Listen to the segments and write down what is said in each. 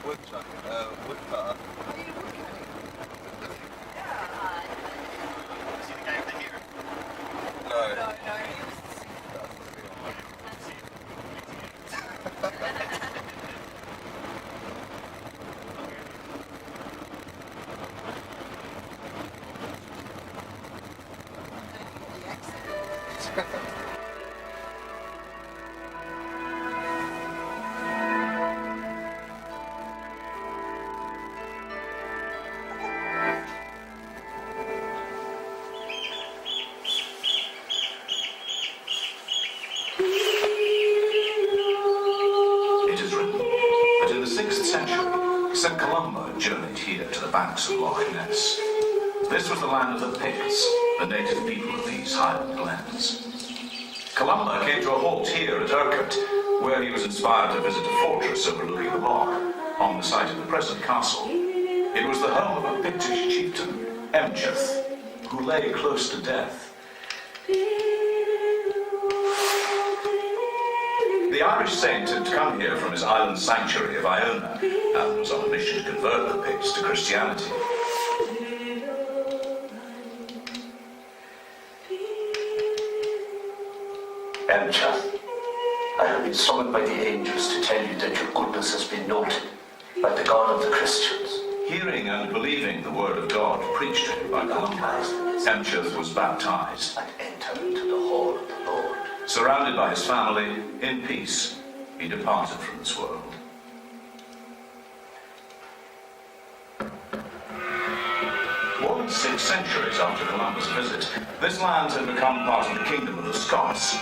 Woodcutter. Is he the guy with the hair? No. No, he was the It is written that in the 6th century, St. Columba journeyed here to the banks of Loch Ness. This was the land of the Picts, the native people of these highland glens. Columba came to a halt here at Urquhart, where he was inspired to visit a fortress overlooking the loch, on the site of the present castle. It was the home of a Pictish chieftain, Emcheth, who lay close to death. The Irish saint had come here from his island sanctuary of Iona and was on a mission to convert the Picts to Christianity. Emcheth, I have been summoned by the angels to tell you that your goodness has been noted by the God of the Christians. Hearing and believing the word of God preached to him by Columba, Emcheth was baptized. And enter into the hall of the Lord. Surrounded by his family, in peace, he departed from this world. More than 6 centuries after Columba's visit, this land had become part of the kingdom of the Scots.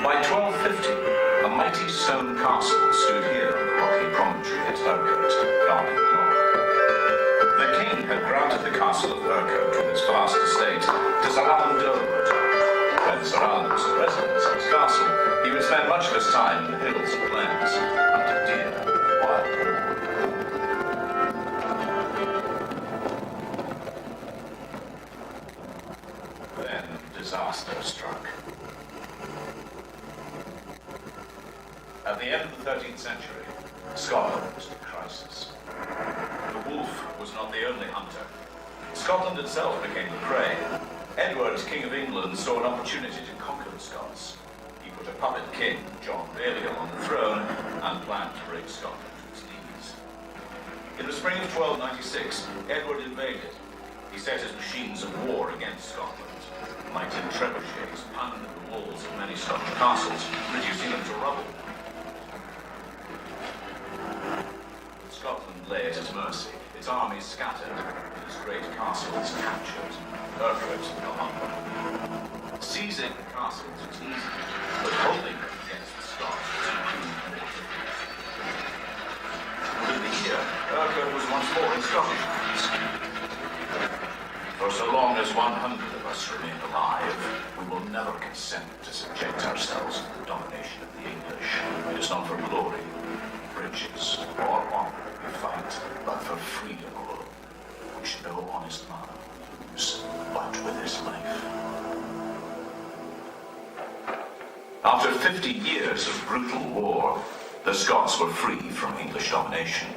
By 1250, a mighty stone castle stood here on the rocky promontory at Urquhart, guarding the loch. The king had granted the castle of Urquhart with its vast estate to Sir Alan Durwood. When Sir Alan was the resident of his castle, he would spend much of his time in the hills and glens, hunting deer and wild boar. Then disaster struck. At the end of the 13th century, Scotland was in crisis. The wolf was not the only hunter. Scotland itself became the prey. Edward, King of England, saw an opportunity to conquer the Scots. He put a puppet king, John Balliol, on the throne and planned to bring Scotland to its knees. In the spring of 1296, Edward invaded. He set his machines of war against Scotland. Mighty trebuchets pounded the walls of many Scottish castles, reducing them to rubble. Scotland lay at his mercy, its armies scattered, and its great castles captured. Urquhart and Columba. Seizing the castles was easy, but holding them against the Scots was even more difficult. Within the year, Urquhart was once more in Scottish hands. For so long as 100 of us remain alive, we will never consent to subject ourselves to the domination of the English. It is not for glory, riches, or honor we fight, but for freedom alone, which no honest man will lose, but with his life. After 50 years of brutal war, the Scots were free from English domination.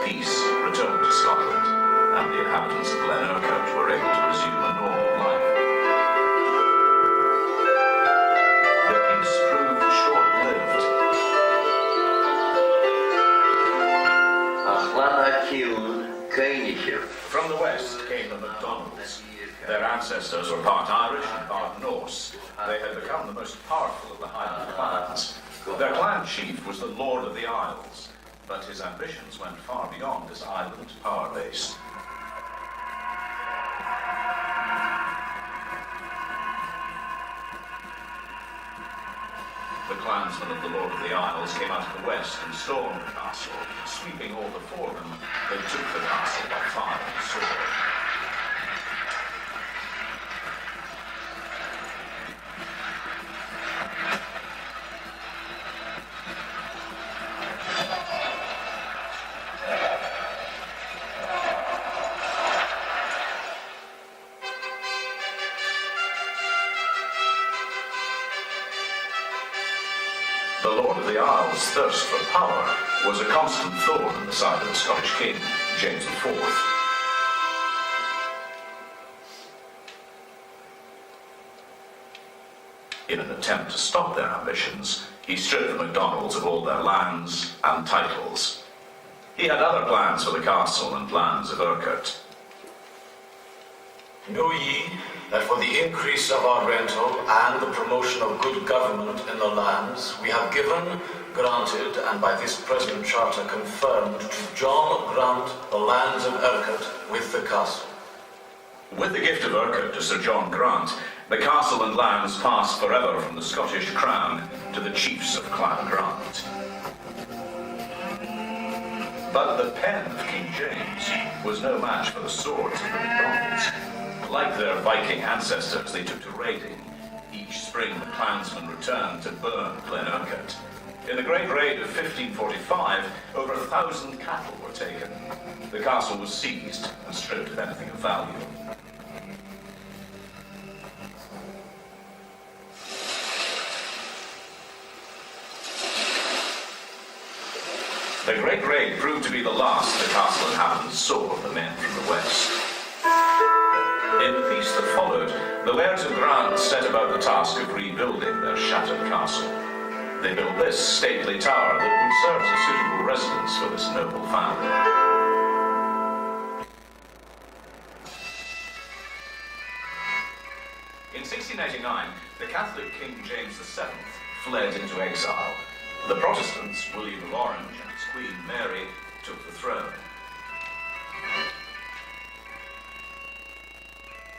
Peace returned to Scotland, and the inhabitants of Glen Urquhart were able to resume a normal life. The peace proved short-lived. From the west came the MacDonalds. Their ancestors were part Irish and part Norse. They had become the most powerful of the Highland clans. Their clan chief was the Lord of the Isles, but his ambitions went far beyond his island power base. The clansmen of the Lord of the Isles came out of the west and stormed the castle. Sweeping all before them, they took the castle by fire and sword. Lord of the Isles' thirst for power was a constant thorn in the side of the Scottish king, James IV. In an attempt to stop their ambitions, he stripped the MacDonalds of all their lands and titles. He had other plans for the castle and lands of Urquhart. Know ye that for the increase of our rental and the promotion of good government in the lands, we have given, granted, and by this present charter confirmed to John Grant the lands of Urquhart with the castle. With the gift of Urquhart to Sir John Grant, the castle and lands passed forever from the Scottish crown to the chiefs of Clan Grant. But the pen of King James was no match for the swords of the MacDonalds. Like their Viking ancestors, they took to raiding. Each spring the clansmen returned to burn Glen Urquhart. In the Great Raid of 1545, over 1,000 cattle were taken. The castle was seized and stripped of anything of value. The Great Raid proved to be the last the castle inhabitants saw of the men from the west. In the peace that followed, the lairds of Grant set about the task of rebuilding their shattered castle. They built this stately tower that would serve as a suitable residence for this noble family. In 1689, the Catholic King James VII fled into exile. The Protestants, William of Orange and his Queen Mary, took the throne.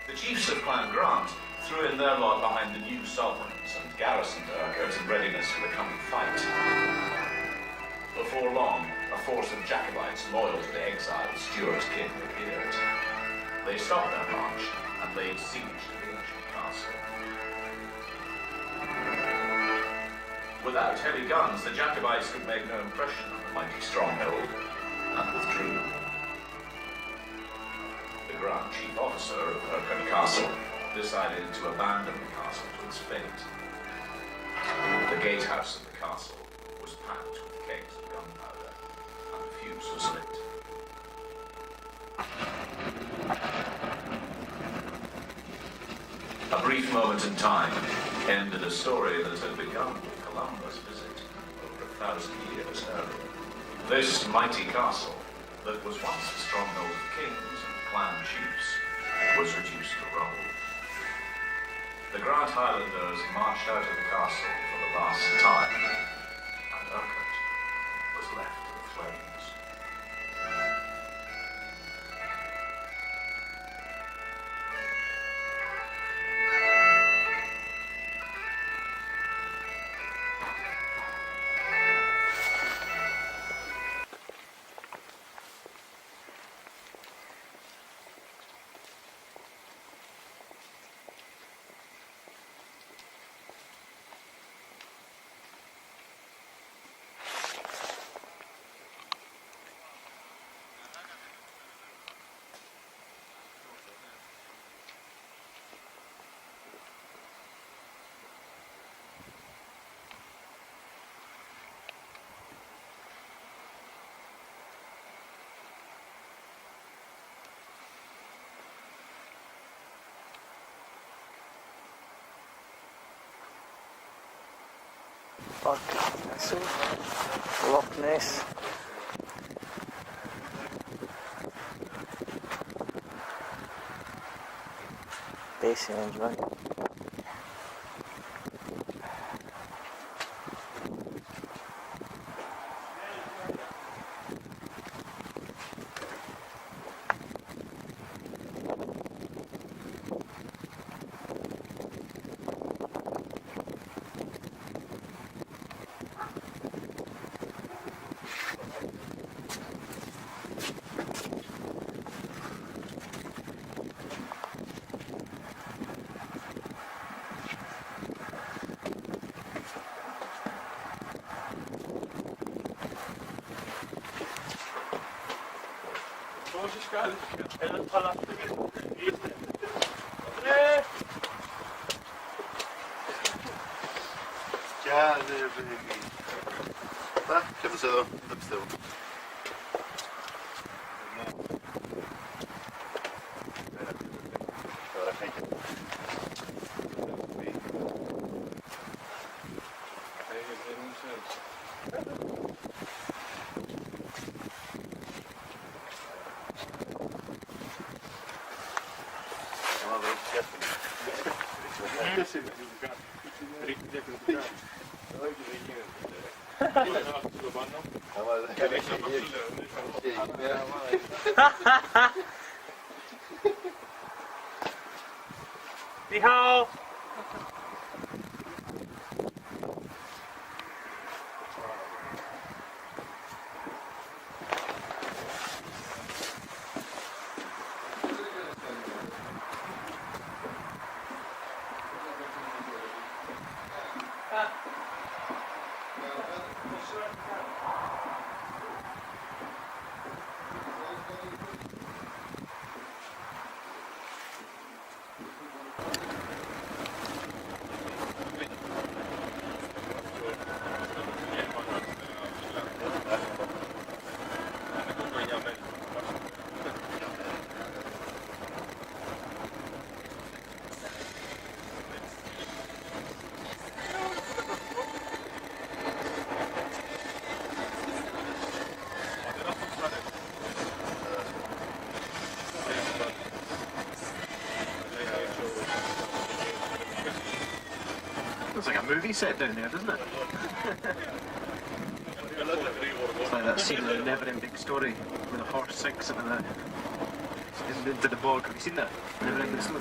The chiefs of Clan Grant threw in their lot behind the new sovereigns and garrisoned Urquhart in readiness for the coming fight. Before long, a force of Jacobites loyal to the exiled Stuart king appeared. They stopped their march and laid siege to the ancient castle. Without heavy guns, the Jacobites could make no impression on the mighty stronghold and withdrew. The Grand Chief Officer of Urquhart Castle decided to abandon the castle to its fate. The gatehouse of the castle was packed with kegs of gunpowder, and the fuse was lit. A brief moment in time ended a story that had begun with Columbus' visit over 1,000 years earlier. This mighty castle, that was once the stronghold of kings and clan chiefs, was reduced to rubble. The Grant Highlanders marched out of the castle for the last time, and Urquhart was left in flames. Castle, Loch Ness. Base arrangement. Yeah, they're very good. Pónganse εδώ, δεν πιστεύω. Ni hao. Looks like a movie set down there, doesn't it? It's like that scene in the Never-Ending Story where the horse sinks into the bog. Have you seen that? Never-Ending Story.